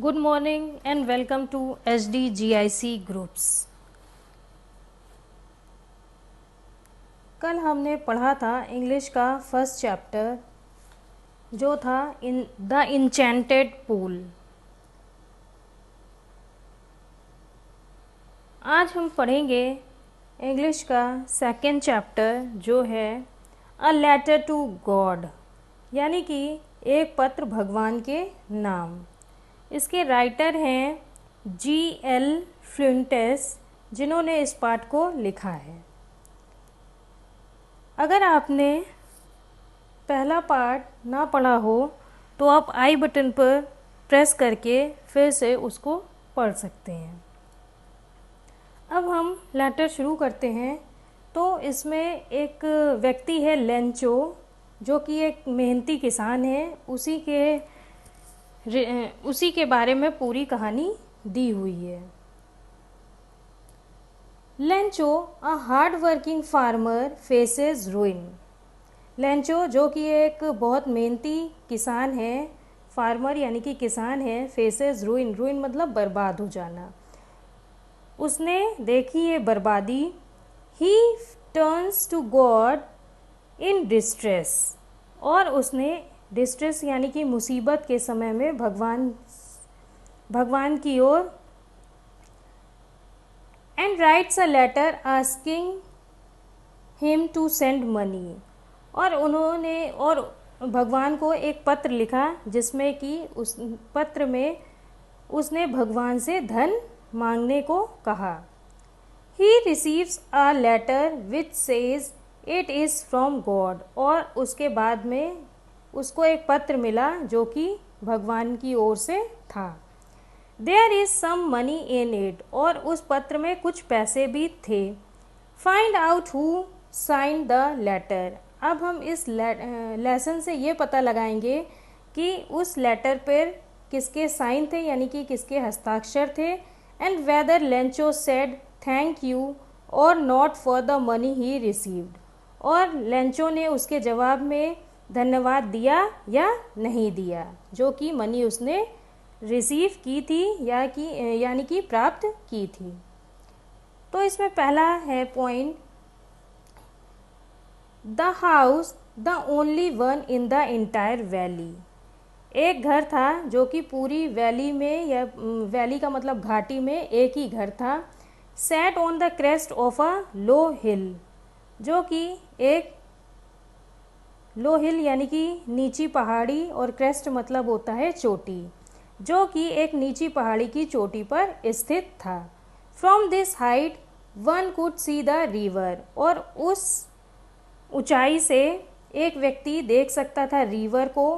Good morning and welcome to SDGIC Groups। कल हमने पढ़ा था इंग्लिश का फर्स्ट चैप्टर जो था इन द इंचेंटेड पूल। आज हम पढ़ेंगे इंग्लिश का सेकंड चैप्टर जो है अ लेटर टू गॉड, यानी कि एक पत्र भगवान के नाम। इसके राइटर हैं G.L. फ्लिंटेस, जिन्होंने इस पाठ को लिखा है। अगर आपने पहला पार्ट ना पढ़ा हो तो आप आई बटन पर प्रेस करके फिर से उसको पढ़ सकते हैं। अब हम लेटर शुरू करते हैं। तो इसमें एक व्यक्ति है लेंचो, जो कि एक मेहनती किसान है। उसी के बारे में पूरी कहानी दी हुई है। Lencho a hard working farmer faces ruin. Lencho जो कि एक बहुत मेहनती किसान है, फार्मर यानी कि किसान है, फेसेस रुइन, रुइन मतलब बर्बाद हो जाना। उसने देखी है बर्बादी। He turns to God in distress, और उसने डिस्ट्रेस यानी कि मुसीबत के समय में भगवान की ओर and writes a letter asking him to send money, और भगवान को एक पत्र लिखा जिसमें कि उस पत्र में उसने भगवान से धन मांगने को कहा। He receives a letter which says it is from God, और उसके बाद में उसको एक पत्र मिला जो कि भगवान की ओर से था। There is some money in it, और उस पत्र में कुछ पैसे भी थे। Find out who sign the letter. अब हम इस लेसन से ये पता लगाएंगे कि उस लेटर पर किसके साइन थे, यानी कि किसके हस्ताक्षर थे। And whether Lencho said thank you और not for the money he received, और लेंचो ने उसके जवाब में धन्यवाद दिया या नहीं दिया, जो कि मनी उसने रिसीव की थी यानी कि प्राप्त की थी। तो इसमें पहला है point, the house the only one in the entire valley. एक घर था जो कि पूरी वैली में, या वैली का मतलब घाटी में एक ही घर था। Set on the crest of a low hill, जो कि एक लो हिल यानी कि नीची पहाड़ी, और क्रेस्ट मतलब होता है चोटी, जो कि एक नीची पहाड़ी की चोटी पर स्थित था। From this height one could see the river, और उस ऊंचाई से एक व्यक्ति देख सकता था रिवर को।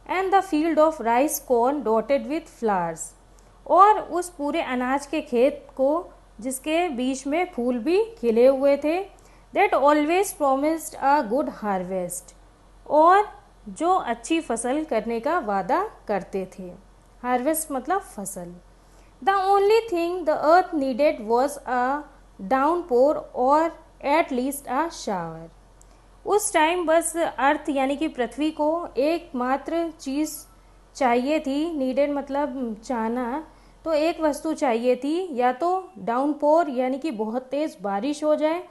And the field of rice corn dotted with flowers, और उस पूरे अनाज के खेत को जिसके बीच में फूल भी खिले हुए थे। That always promised a good harvest, और जो अच्छी फसल करने का वादा करते थे। हार्वेस्ट मतलब फसल। The only thing the earth needed was a downpour और एट लीस्ट अ शावर। उस टाइम बस अर्थ यानी कि पृथ्वी को एकमात्र चीज़ चाहिए थी। नीडेड मतलब चाहना, तो एक वस्तु चाहिए थी, या तो डाउनपोर यानी कि बहुत तेज़ बारिश हो जाए,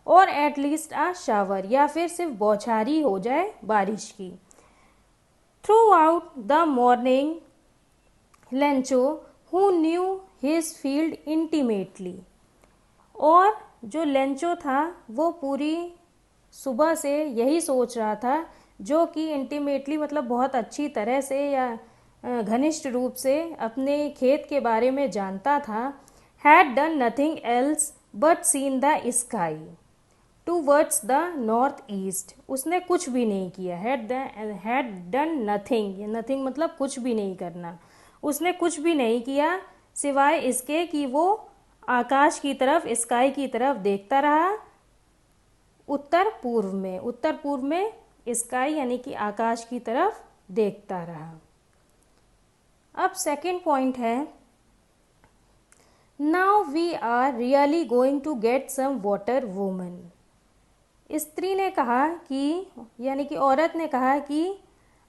और एट लीस्ट आ शावर, या फिर सिर्फ बौछारी हो जाए बारिश की। Through out the morning Lencho who knew his field intimately, और जो लेंचो था वो पूरी सुबह से यही सोच रहा था, जो कि इंटीमेटली मतलब बहुत अच्छी तरह से या घनिष्ठ रूप से अपने खेत के बारे में जानता था। Had done nothing else but seen the sky towards the north east. उसने कुछ भी नहीं किया। हैड डन नथिंग, नथिंग मतलब कुछ भी नहीं करना। उसने कुछ भी नहीं किया सिवाय इसके कि वो आकाश की तरफ, स्काई की तरफ देखता रहा। उत्तर पूर्व में स्काई यानी कि आकाश की तरफ देखता रहा। अब सेकंड पॉइंट है, now we are really going to get some water woman. स्त्री ने कहा कि, यानी कि औरत ने कहा कि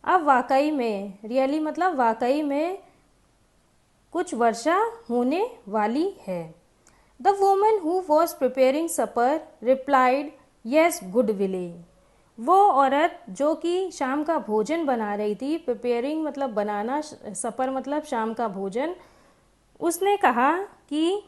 अब वाकई में, रियली मतलब वाकई में कुछ वर्षा होने वाली है। The woman who was preparing supper replied yes good willing. वो औरत जो कि शाम का भोजन बना रही थी, प्रिपेयरिंग मतलब बनाना, सपर मतलब शाम का भोजन, उसने कहा कि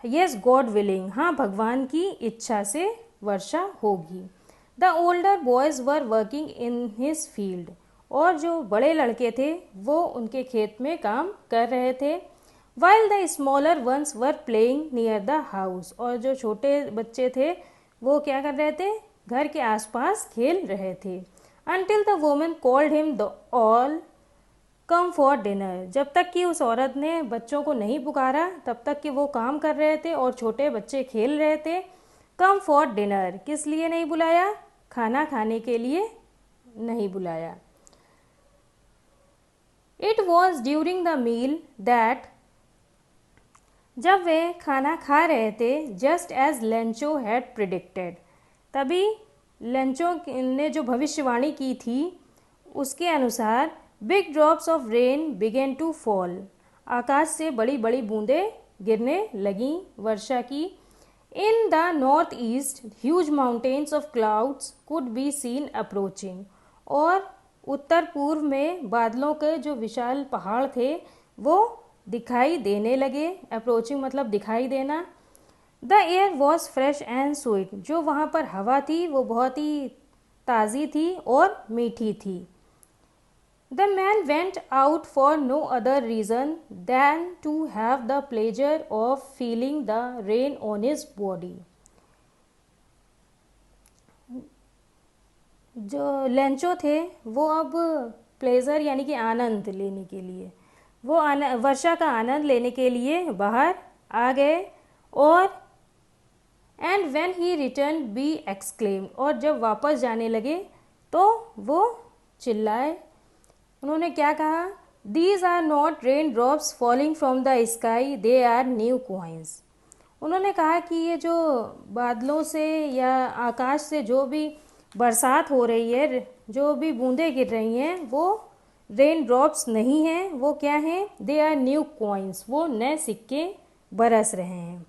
येस गॉड विलिंग, हाँ भगवान की इच्छा से वर्षा होगी। The older boys were working in his field. और जो बड़े लड़के थे वो उनके खेत में काम कर रहे थे। While the smaller ones were playing near the house. और जो छोटे बच्चे थे वो क्या कर रहे थे, घर के आसपास खेल रहे थे। Until the woman called him the all come for dinner. जब तक कि उस औरत ने बच्चों को नहीं पुकारा तब तक कि वो काम कर रहे थे और छोटे बच्चे खेल रहे थे। कम फॉर डिनर किस लिए नहीं बुलाया, खाना खाने के लिए नहीं बुलाया। It was during the meal that, जब वे खाना खा रहे थे, just as Lencho had predicted, तभी लेंचो ने जो भविष्यवाणी की थी उसके अनुसार big drops of rain began to fall. आकाश से बड़ी बड़ी बूंदें गिरने लगीं वर्षा की। In the north east huge mountains of clouds could be seen approaching. और उत्तर पूर्व में बादलों के जो विशाल पहाड़ थे वो दिखाई देने लगे। अप्रोचिंग मतलब दिखाई देना। The air was fresh and sweet. जो वहाँ पर हवा थी वो बहुत ही ताज़ी थी और मीठी थी। The man went out for no other reason than to have the pleasure of feeling the rain on his body. जो लेंचो थे वो अब प्लेजर यानी कि आनंद लेने के लिए, वो वर्षा का आनंद लेने के लिए बाहर आ गए। और and when he return be exclaimed, और जब वापस जाने लगे तो वो चिल्लाए। उन्होंने क्या कहा, these are not rain drops falling from the sky, they are new coins. उन्होंने कहा कि ये जो बादलों से या आकाश से जो भी बरसात हो रही है, जो भी बूंदें गिर रही हैं, वो रेन ड्रॉप्स नहीं हैं, वो क्या हैं, दे आर न्यू कॉइन्स, वो नए सिक्के बरस रहे हैं।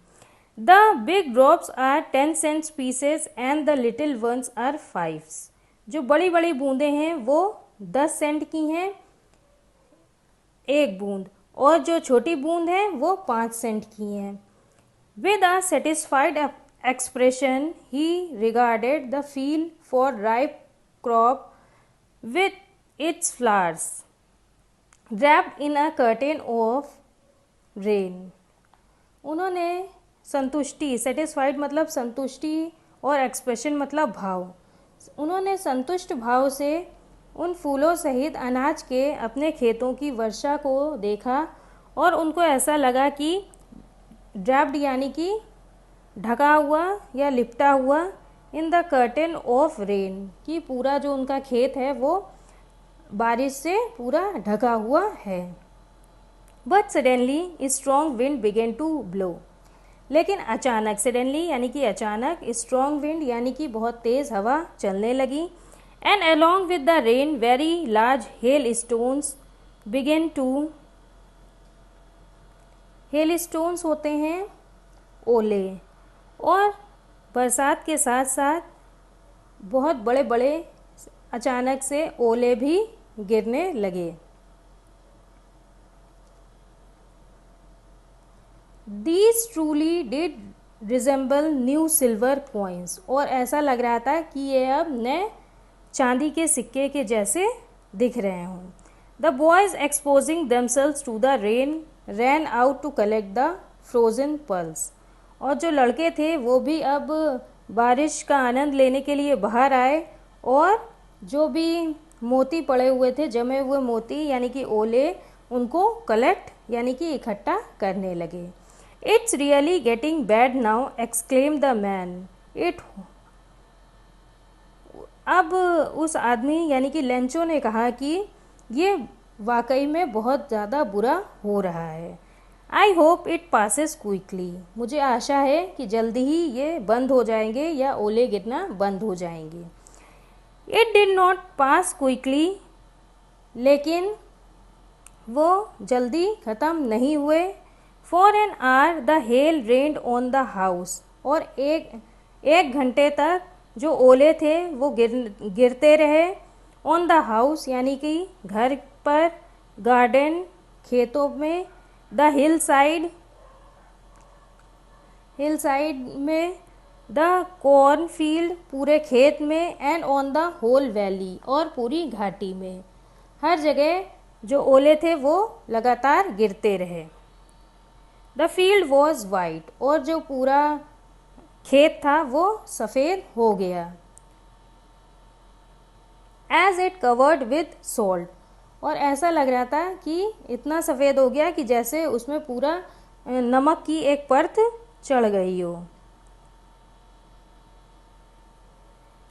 The big drops are 10 cents pieces and the little ones are 5। जो बड़ी बड़ी बूंदें हैं वो 10 सेंट की हैं एक बूंद, और जो छोटी बूंद है वो 5 सेंट की हैं। With a satisfied expression he regarded the field for ripe crop with its flowers wrapped in a curtain of rain। उन्होंने संतुष्टि, सेटिस्फाइड मतलब संतुष्टि और एक्सप्रेशन मतलब भाव, उन्होंने संतुष्ट भाव से उन फूलों सहित अनाज के अपने खेतों की वर्षा को देखा और उनको ऐसा लगा कि ड्रैप्ड यानी कि ढका हुआ या लिपटा हुआ, in the curtain of rain, कि पूरा जो उनका खेत है वो बारिश से पूरा ढका हुआ है। But suddenly strong wind began to blow, लेकिन अचानक, सडनली यानी कि अचानक, स्ट्रॉन्ग विंड यानी कि बहुत तेज़ हवा चलने लगी। And along with the rain very large hail stones began to, hail stones होते हैं ओले, और बरसात के साथ साथ बहुत बड़े बड़े अचानक से ओले भी गिरने लगे। These truly did resemble new silver coins, और ऐसा लग रहा था कि ये अब नए चांदी के सिक्के के जैसे दिख रहे हों। The boys exposing themselves to the rain ran out to collect the frozen pearls, और जो लड़के थे वो भी अब बारिश का आनंद लेने के लिए बाहर आए और जो भी मोती पड़े हुए थे, जमे हुए मोती यानी कि ओले, उनको कलेक्ट यानी कि इकट्ठा करने लगे। It's really getting bad now exclaim the man. It, अब उस आदमी यानी कि लेंचो ने कहा कि ये वाकई में बहुत ज़्यादा बुरा हो रहा है। I hope it passes quickly, मुझे आशा है कि जल्दी ही ये बंद हो जाएंगे या ओले गिरना बंद हो जाएंगे। It did not pass quickly, लेकिन वो जल्दी ख़त्म नहीं हुए। For an hour the hell rained on the house, और एक घंटे तक जो ओले थे वो गिरते रहे। ऑन द हाउस यानी कि घर पर, गार्डन खेतों में, द हिल साइड में, द कॉर्न फील्ड पूरे खेत में, and on the whole valley और पूरी घाटी में। हर जगह जो ओले थे वो लगातार गिरते रहे। द फील्ड वॉज वाइट, और जो पूरा खेत था वो सफ़ेद हो गया। As it covered with salt, और ऐसा लग रहा था कि इतना सफ़ेद हो गया कि जैसे उसमें पूरा नमक की एक परत चढ़ गई हो।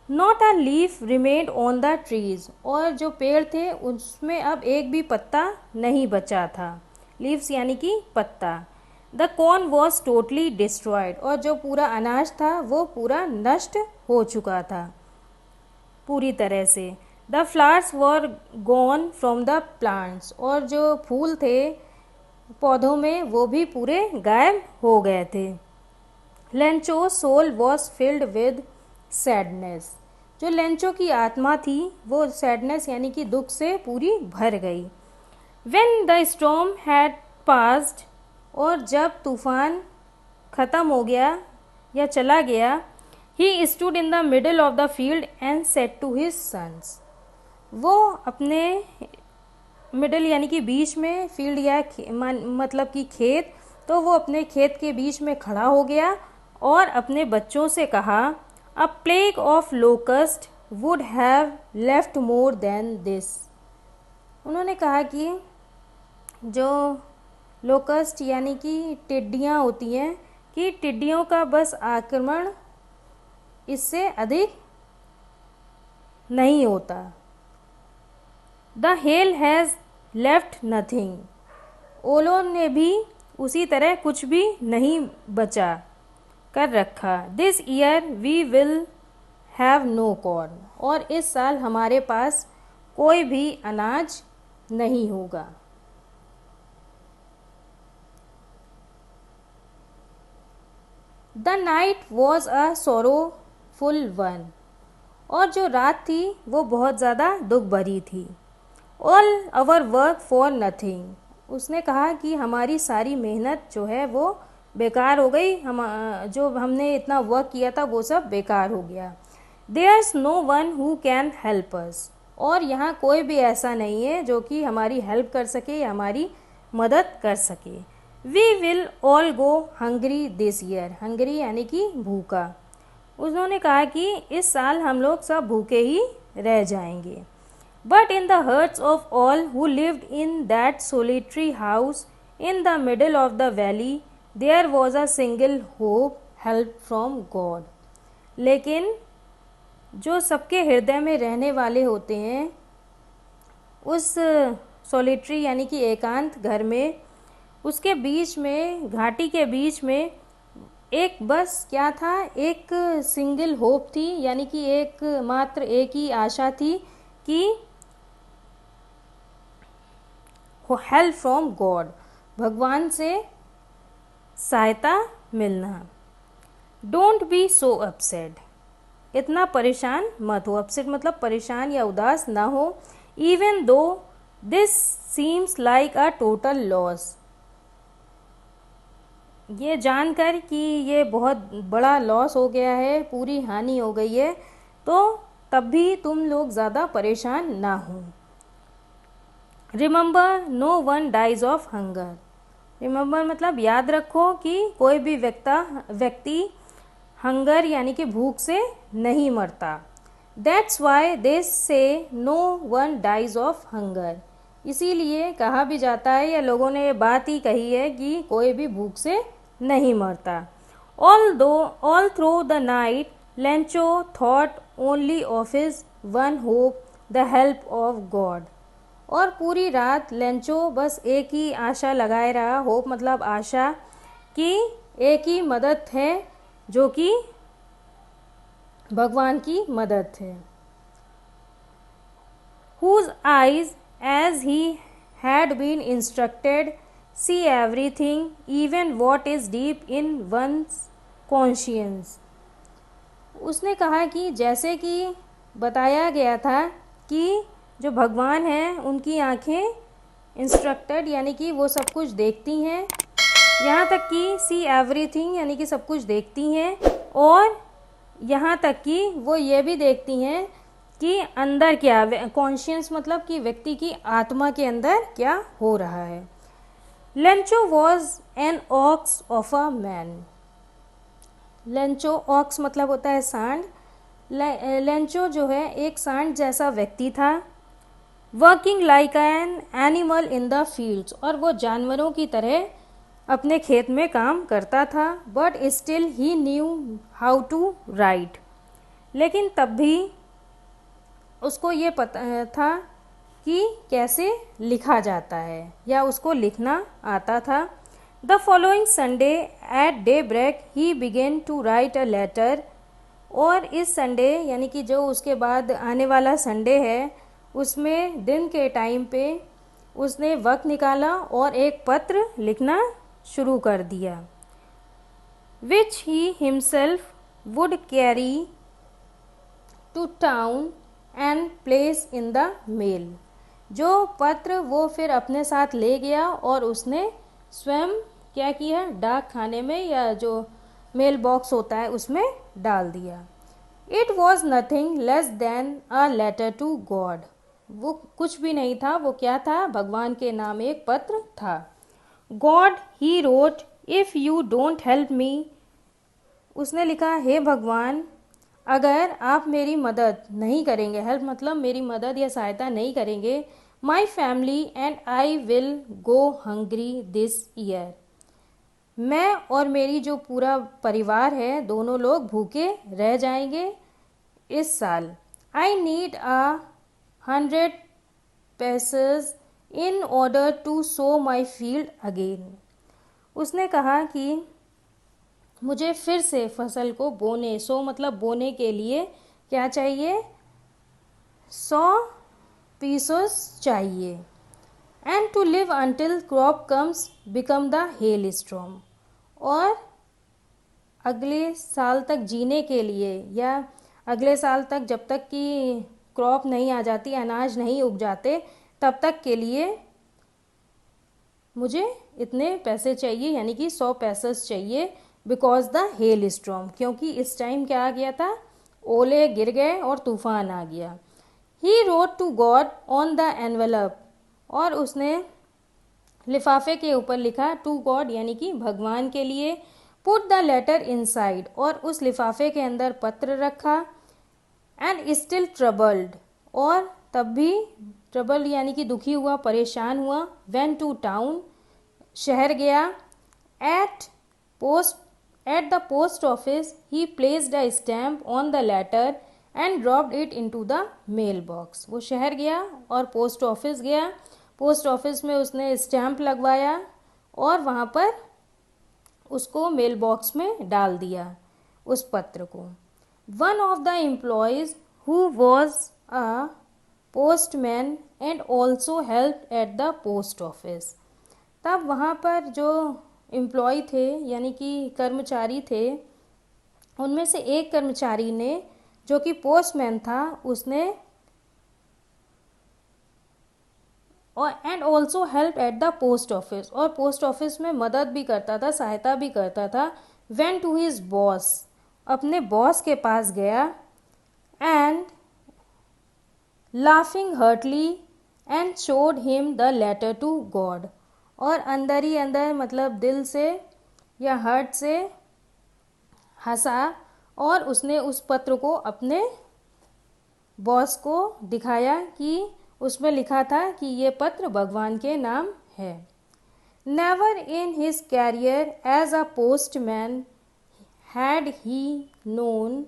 Not a leaf remained on the trees, और जो पेड़ थे उसमें अब एक भी पत्ता नहीं बचा था। लीव्स यानी कि पत्ता। The corn was totally destroyed, और जो पूरा अनाज था वो पूरा नष्ट हो चुका था पूरी तरह से। The flowers were gone from the plants, और जो फूल थे पौधों में वो भी पूरे गायब हो गए थे। Lencho soul was filled with sadness, जो लेंचो की आत्मा थी वो सैडनेस यानी कि दुख से पूरी भर गई। When the storm had passed, और जब तूफान ख़त्म हो गया या चला गया, he stood in the middle of the field and said to his sons, वो अपने मिडल यानी कि बीच में, फील्ड या मतलब कि खेत, तो वो अपने खेत के बीच में खड़ा हो गया और अपने बच्चों से कहा, अ plague of locust would have left more than this. उन्होंने कहा कि जो लोकस्ट यानी कि टिड्डियाँ होती हैं, कि टिड्डियों का बस आक्रमण इससे अधिक नहीं होता। The hell has left nothing, ओलों ने भी उसी तरह कुछ भी नहीं बचा कर रखा। This year we will have no corn, और इस साल हमारे पास कोई भी अनाज नहीं होगा। The night was a sorrowful one, और जो रात थी वो बहुत ज़्यादा दुख भरी थी। All our work for nothing, उसने कहा कि हमारी सारी मेहनत जो है वो बेकार हो गई, जो हमने इतना वर्क किया था वो सब बेकार हो गया। There's no one who can help us, और यहाँ कोई भी ऐसा नहीं है जो कि हमारी हेल्प कर सके या हमारी मदद कर सके। We will all go hungry this year, hungry यानी कि भूखा। उन्होंने कहा कि इस साल हम लोग सब भूखे ही रह जाएंगे। But in the hearts of all who lived in that solitary house in the middle of the valley there was a single hope, help from God. लेकिन जो सबके हृदय में रहने वाले होते हैं, उस सोलिटरी यानी कि एकांत घर में, उसके बीच में, घाटी के बीच में एक बस क्या था, एक सिंगल होप थी, यानी कि एक मात्र एक ही आशा थी कि हेल्प फ्रॉम गॉड, भगवान से सहायता मिलना। डोंट बी सो अपसेट, इतना परेशान मत हो। अपसेट मतलब परेशान या उदास ना हो। Even though this seems like a total loss, ये जानकर कि ये बहुत बड़ा लॉस हो गया है, पूरी हानि हो गई है, तो तब भी तुम लोग ज़्यादा परेशान ना हो। Remember no one dies of hunger, remember मतलब याद रखो कि कोई भी व्यक्ति हंगर यानी कि भूख से नहीं मरता। That's why they say no one dies of hunger, इसीलिए कहा भी जाता है या लोगों ने ये बात ही कही है कि कोई भी भूख से नहीं मरता। All through the night Lencho thought only of his one hope, the help of God, और पूरी रात लेंचो बस एक ही आशा लगाए रहा, होप मतलब आशा, कि एक ही मदद है जो कि भगवान की मदद है। Whose eyes as he had been instructed, see everything, even what is deep in one's conscience. उसने कहा कि जैसे कि बताया गया था कि जो भगवान हैं उनकी आँखें इंस्ट्रक्टेड यानी कि वो सब कुछ देखती हैं, यहाँ तक कि सी एवरीथिंग यानी कि सब कुछ देखती हैं, और यहाँ तक कि वो ये भी देखती हैं कि अंदर क्या, कॉन्शियस मतलब कि व्यक्ति की आत्मा के अंदर क्या हो रहा है. Lencho was an ox of a man. Lencho, ox मतलब होता है सांड. लेंचो जो है एक सांड जैसा व्यक्ति था. Working like an animal in the fields, और वो जानवरों की तरह अपने खेत में काम करता था. But still he knew how to write. लेकिन तब भी उसको ये पता था कि कैसे लिखा जाता है, या उसको लिखना आता था. The following Sunday at day break he began to write a letter. और इस संडे यानी कि जो उसके बाद आने वाला संडे है, उसमें दिन के टाइम पे उसने वक्त निकाला और एक पत्र लिखना शुरू कर दिया. Which he himself would carry to town and place in the mail. जो पत्र वो फिर अपने साथ ले गया और उसने स्वयं क्या किया, डाक खाने में या जो मेल बॉक्स होता है उसमें डाल दिया. It was nothing less than a letter to God. वो कुछ भी नहीं था, वो क्या था, भगवान के नाम एक पत्र था. God he wrote if you don't help me. उसने लिखा, हे भगवान, अगर आप मेरी मदद नहीं करेंगे, हेल्प मतलब मेरी मदद या सहायता नहीं करेंगे, my family and I will go hungry this year. मैं और मेरी जो पूरा परिवार है दोनों लोग भूखे रह जाएंगे इस साल. I need 100 pesos in order to sow my field again. उसने कहा कि मुझे फिर से फसल को बोने, सो मतलब बोने के लिए क्या चाहिए, 100 पीसोस चाहिए. And to live until crop comes become the hail storm. और अगले साल तक जीने के लिए, या अगले साल तक जब तक कि क्रॉप नहीं आ जाती, अनाज नहीं उग जाते, तब तक के लिए मुझे इतने पैसे चाहिए, यानी कि 100 पैसेस चाहिए. बिकॉज द हेल स्टॉर्म, क्योंकि इस टाइम क्या आ गया था, ओले गिर गए और तूफान आ गया. He wrote to God on the envelope. और उसने लिफाफे के ऊपर लिखा टू गॉड यानी कि भगवान के लिए. पुट द लेटर इनसाइड, और उस लिफाफे के अंदर पत्र रखा. एंड स्टिल ट्रबल्ड, और तब भी ट्रबल यानी कि दुखी हुआ, परेशान हुआ. वेन टू टाउन, शहर गया. At the post office he placed a stamp on the letter and dropped it into the mail box. वो शहर गया और पोस्ट ऑफिस गया. पोस्ट ऑफिस में उसने स्टैम्प लगवाया और वहाँ पर उसको मेल बॉक्स में डाल दिया उस पत्र को. One of the employees who was a postman and also help at the post office. तब वहाँ पर जो एम्प्लॉय थे यानी कि कर्मचारी थे, उनमें से एक कर्मचारी ने, जो कि पोस्टमैन था, उसने and also help at the post office, और पोस्ट ऑफिस में मदद भी करता था, सहायता भी करता था. वेन टू हिज बॉस, अपने बॉस के पास गया. And laughing heartily and showed him the letter to God. और अंदर ही अंदर मतलब दिल से या हर्ट से हंसा और उसने उस पत्र को अपने बॉस को दिखाया कि उसमें लिखा था कि ये पत्र भगवान के नाम है. Never in his career as a postman had he known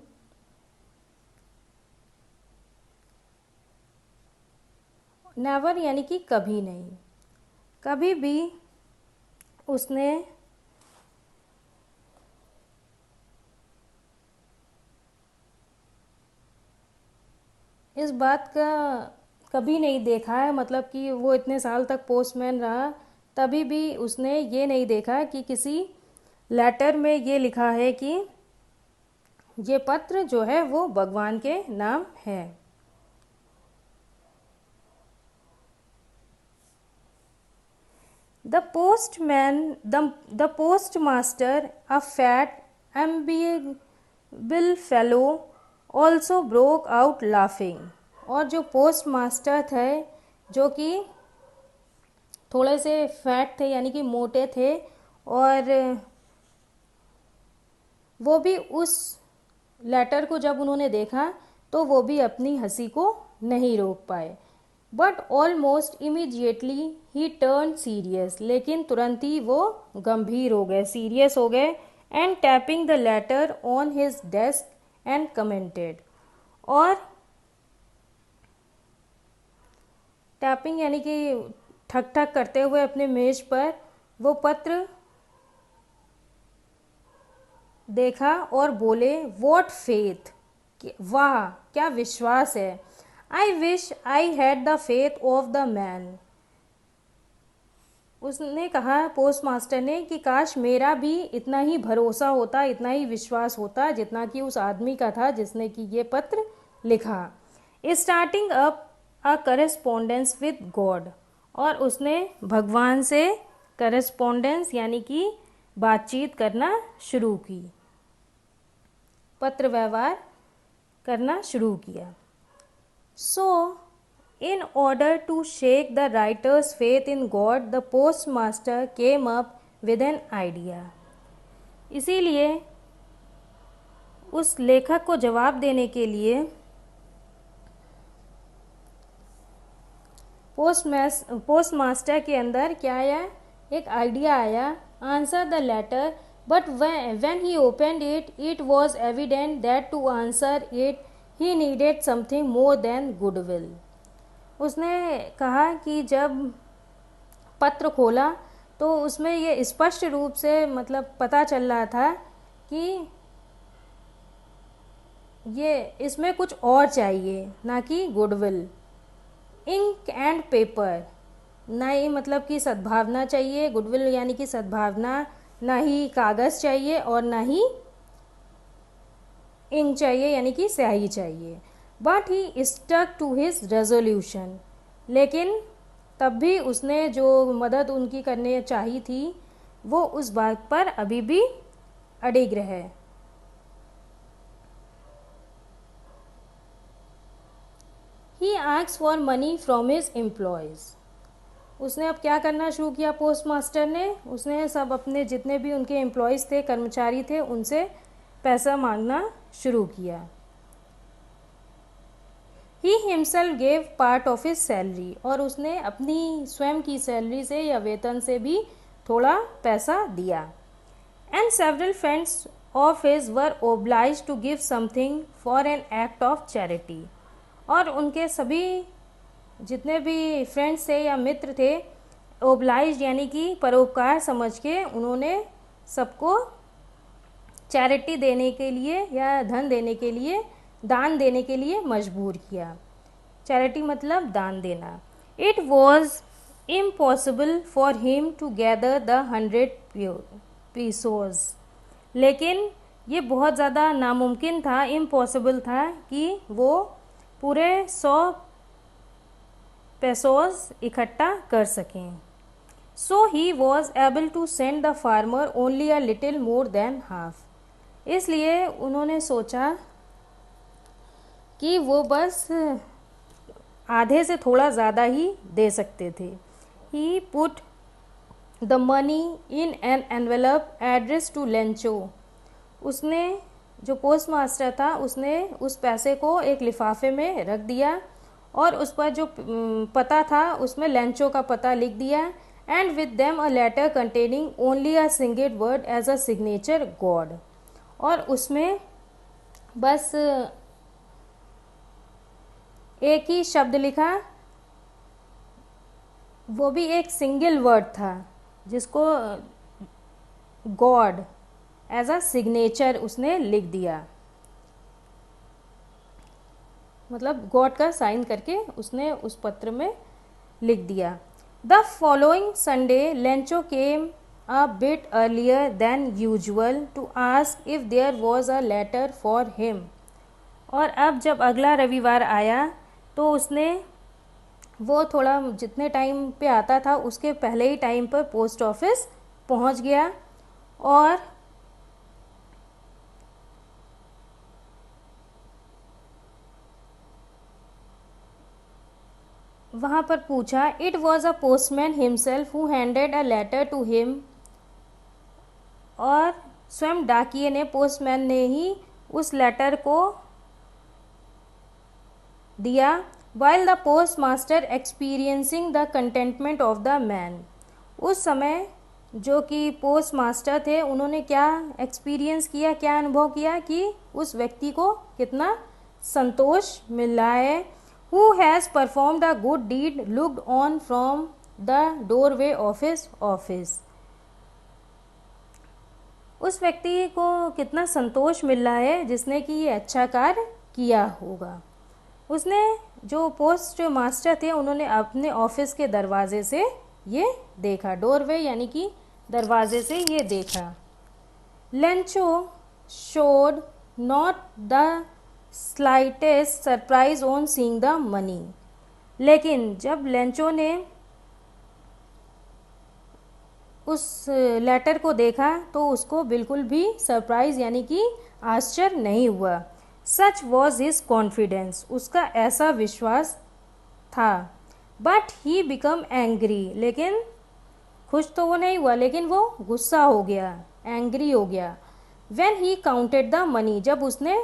never यानी कि कभी नहीं, कभी भी उसने इस बात का कभी नहीं देखा है, मतलब कि वो इतने साल तक पोस्टमैन रहा, तभी भी उसने ये नहीं देखा कि किसी लेटर में ये लिखा है कि ये पत्र जो है वो भगवान के नाम है। The postmaster, a fat, amiable fellow, also broke out laughing. और जो पोस्ट मास्टर थे, जो कि थोड़े से फैट थे यानी कि मोटे थे, और वो भी उस लेटर को जब उन्होंने देखा तो वो भी अपनी हंसी को नहीं रोक पाए। But almost immediately he turn serious, लेकिन तुरंत ही वो गंभीर हो गए, सीरियस हो गए। And tapping the later on his desk and commented, और टैपिंग यानी कि ठक ठक करते हुए अपने मेज पर वो पत्र देखा और बोले, वॉट फेथ, वाह क्या विश्वास है। I wish I had the faith of the man. उसने कहा, पोस्ट मास्टर ने, कि काश मेरा भी इतना ही भरोसा होता, इतना ही विश्वास होता जितना कि उस आदमी का था जिसने कि ये पत्र लिखा। Starting up a correspondence with God, और उसने भगवान से करेस्पॉन्डेंस यानी कि बातचीत करना शुरू की, पत्र व्यवहार करना शुरू किया। सो in order to shake the writer's faith in God, the postmaster came up with an idea. इसीलिए उस लेखक को जवाब देने के लिए पोस्ट मास्टर के अंदर क्या आया, एक आइडिया आया। Answer the letter, but when he opened it, it was evident that to answer it he needed something more than goodwill. उसने कहा कि जब पत्र खोला तो उसमें ये स्पष्ट रूप से मतलब पता चल रहा था कि ये इसमें कुछ और चाहिए, ना कि गुडविल। इंक एंड पेपर, ना ही मतलब कि सद्भावना चाहिए, गुडविल यानी कि सद्भावना, ना ही कागज़ चाहिए और ना ही इंक चाहिए यानी कि स्याही चाहिए। But he stuck to his resolution, लेकिन तब भी उसने जो मदद उनकी करने चाहिए थी वो उस बात पर अभी भी अडिग रहे। He asked for money from his employees, उसने अब क्या करना शुरू किया पोस्ट मास्टर ने, उसने सब अपने जितने भी उनके एम्प्लॉयज़ थे, कर्मचारी थे, उनसे पैसा मांगना शुरू किया। He himself gave part of his salary, और उसने अपनी स्वयं की सैलरी से या वेतन से भी थोड़ा पैसा दिया। And several friends of his were obliged to give something for an act of charity, और उनके सभी जितने भी फ्रेंड्स थे या मित्र थे, ओब्लाइज यानी कि परोपकार समझ के उन्होंने सबको चैरिटी देने के लिए या धन देने के लिए, दान देने के लिए मजबूर किया। चैरिटी मतलब दान देना। It was impossible for him to gather the 100 pesos, लेकिन ये बहुत ज़्यादा नामुमकिन था, इम्पॉसिबल था कि वो पूरे 100 पेसोज इकट्ठा कर सकें। So he was able to send the farmer only a little more than half, इसलिए उन्होंने सोचा कि वो बस आधे से थोड़ा ज़्यादा ही दे सकते थे। He put the money in an envelope addressed to Lencho, उसने जो पोस्ट मास्टर था उसने उस पैसे को एक लिफाफे में रख दिया और उस पर जो पता था उसमें लेंचो का पता लिख दिया। And with them a letter containing only a single word as a signature God, और उसमें बस एक ही शब्द लिखा, वो भी एक सिंगल वर्ड था जिसको गॉड एज अ सिग्नेचर उसने लिख दिया। मतलब गॉड का साइन करके उसने उस पत्र में लिख दिया। The following Sunday Lencho came a bit earlier than usual to ask if there was a letter for him. और अब जब अगला रविवार आया तो उसने वो थोड़ा जितने टाइम पे आता था उसके पहले ही टाइम पर पोस्ट ऑफिस पहुंच गया और वहाँ पर पूछा। It was a postman himself who handed a letter to him. और स्वयं डाकिये ने, पोस्टमैन ने ही उस लेटर को दिया। While the post master experiencing the containment of the man. उस समय जो कि पोस्ट मास्टर थे उन्होंने क्या एक्सपीरियंस किया, क्या अनुभव किया कि उस व्यक्ति को कितना संतोष मिल रहा है। Who has performed a good deed looked on from the doorway of his office. उस व्यक्ति को कितना संतोष मिल रहा है जिसने कि ये अच्छा कार्य किया होगा। उसने, जो पोस्ट मास्टर थे, उन्होंने अपने ऑफिस के दरवाजे से ये देखा। डोरवे यानी कि दरवाजे से ये देखा। Lencho showed not the slightest surprise on seeing the money. लेकिन जब लेंचो ने उस लेटर को देखा तो उसको बिल्कुल भी सरप्राइज यानी कि आश्चर्य नहीं हुआ। सच वॉज हिज कॉन्फिडेंस, उसका ऐसा विश्वास था। बट ही बिकम एंग्री, लेकिन खुश तो वो नहीं हुआ, लेकिन वो गुस्सा हो गया, एंग्री हो गया। When he counted the money, जब उसने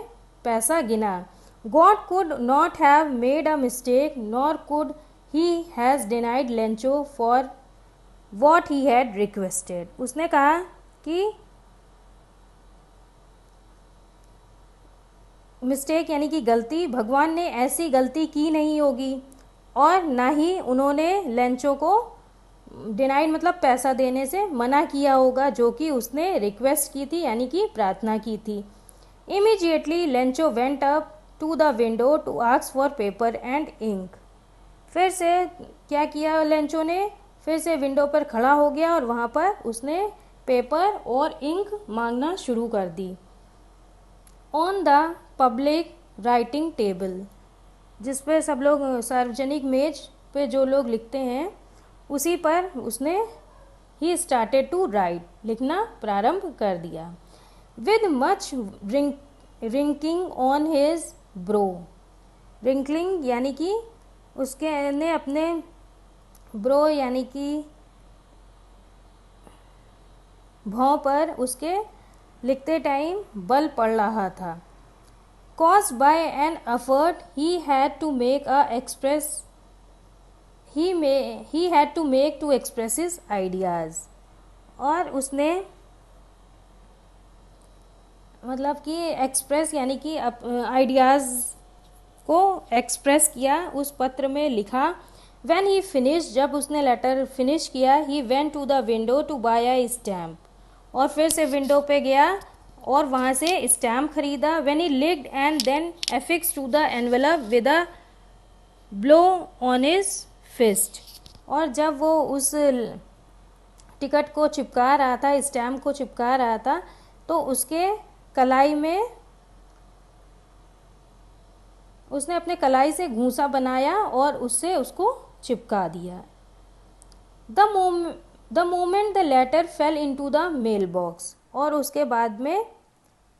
पैसा गिना। God could not have made a mistake nor could he has denied Lencho for what he had requested. उसने कहा कि मिस्टेक यानी कि गलती, भगवान ने ऐसी गलती की नहीं होगी और ना ही उन्होंने लेंचो को डिनाइड मतलब पैसा देने से मना किया होगा जो कि उसने रिक्वेस्ट की थी यानी कि प्रार्थना की थी। Immediately Lencho went up to the window to ask for paper and ink. फिर से क्या किया लेंचो ने, फिर से विंडो पर खड़ा हो गया और वहाँ पर उसने पेपर और इंक मांगना शुरू कर दी। On the public writing table, जिस पे सब लोग सार्वजनिक मेज पे जो लोग लिखते हैं उसी पर उसने ही स्टार्टेड टू राइट, लिखना प्रारंभ कर दिया। With much wrinkling on his brow. Wrinkling यानी कि उसके ने अपने ब्रो यानी कि भौं पर उसके लिखते टाइम बल पड़ रहा था। Caused by an effort he had to make to express his ideas। और उसने मतलब कि एक्सप्रेस यानी कि आइडियाज़ को एक्सप्रेस किया, उस पत्र में लिखा। When he finished, जब उसने लेटर फिनिश किया, he went to the window to buy a stamp। और फिर से विंडो पे गया और वहाँ से स्टैम्प खरीदा। When he licked and then affixed to the envelope with a blow on his fist। और जब वो उस टिकट को चिपका रहा था, स्टैम्प को चिपका रहा था, तो उसके कलाई में उसने अपने कलाई से घूंसा बनाया और उससे उसको चिपका दिया। The moment the letter fell into the mail box. और उसके बाद में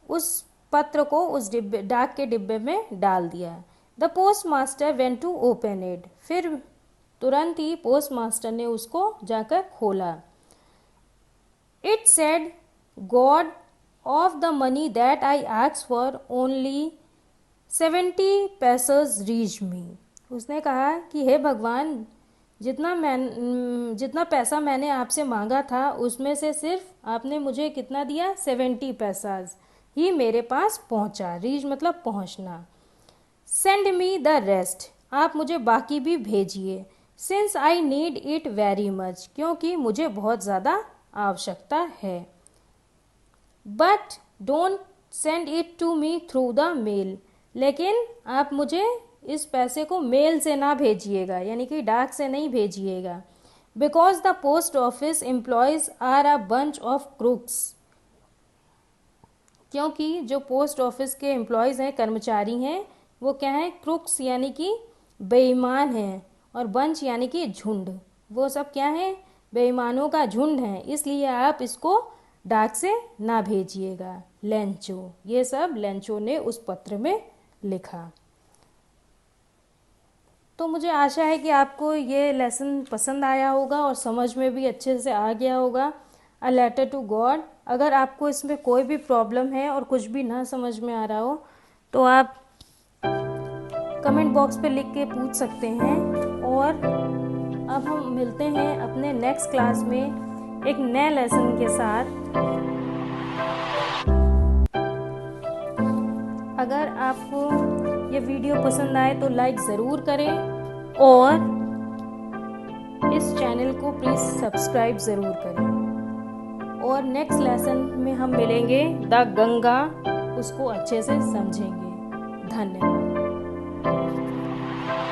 उस पत्र को उस डिब्बे, डाक के डिब्बे में डाल दिया। The postmaster went to open it. फिर तुरंत ही पोस्ट मास्टर ने उसको जाकर खोला। It said, God of the money that I asked for only 70 pesos reach me. उसने कहा कि हे भगवान, जितना पैसा मैंने आपसे मांगा था उसमें से सिर्फ आपने मुझे कितना दिया, 70 पैसाज ही मेरे पास पहुंचा। रीच मतलब पहुंचना। सेंड मी द रेस्ट, आप मुझे बाकी भी भेजिए। Since I need it very much, क्योंकि मुझे बहुत ज़्यादा आवश्यकता है। But don't send it to me through the mail, लेकिन आप मुझे इस पैसे को मेल से ना भेजिएगा, यानी कि डाक से नहीं भेजिएगा। Because the post office employees are a bunch of crooks, क्योंकि जो पोस्ट ऑफिस के एम्प्लॉयज़ हैं, कर्मचारी हैं, वो क्या हैं, क्रूक्स यानी कि बेईमान हैं, और बंच यानी कि झुंड, वो सब क्या हैं, बेईमानों का झुंड है, इसलिए आप इसको डाक से ना भेजिएगा। लेंचो, ये सब लेंचो ने उस पत्र में लिखा। तो मुझे आशा है कि आपको ये लेसन पसंद आया होगा और समझ में भी अच्छे से आ गया होगा। A letter to God. अगर आपको इसमें कोई भी प्रॉब्लम है और कुछ भी ना समझ में आ रहा हो तो आप कमेंट बॉक्स पे लिख के पूछ सकते हैं। और अब हम मिलते हैं अपने नेक्स्ट क्लास में एक नए लेसन के साथ। अगर आपको ये वीडियो पसंद आए तो लाइक ज़रूर करें और इस चैनल को प्लीज़ सब्सक्राइब ज़रूर करें। और नेक्स्ट लेसन में हम मिलेंगे द गंगा, उसको अच्छे से समझेंगे। धन्यवाद।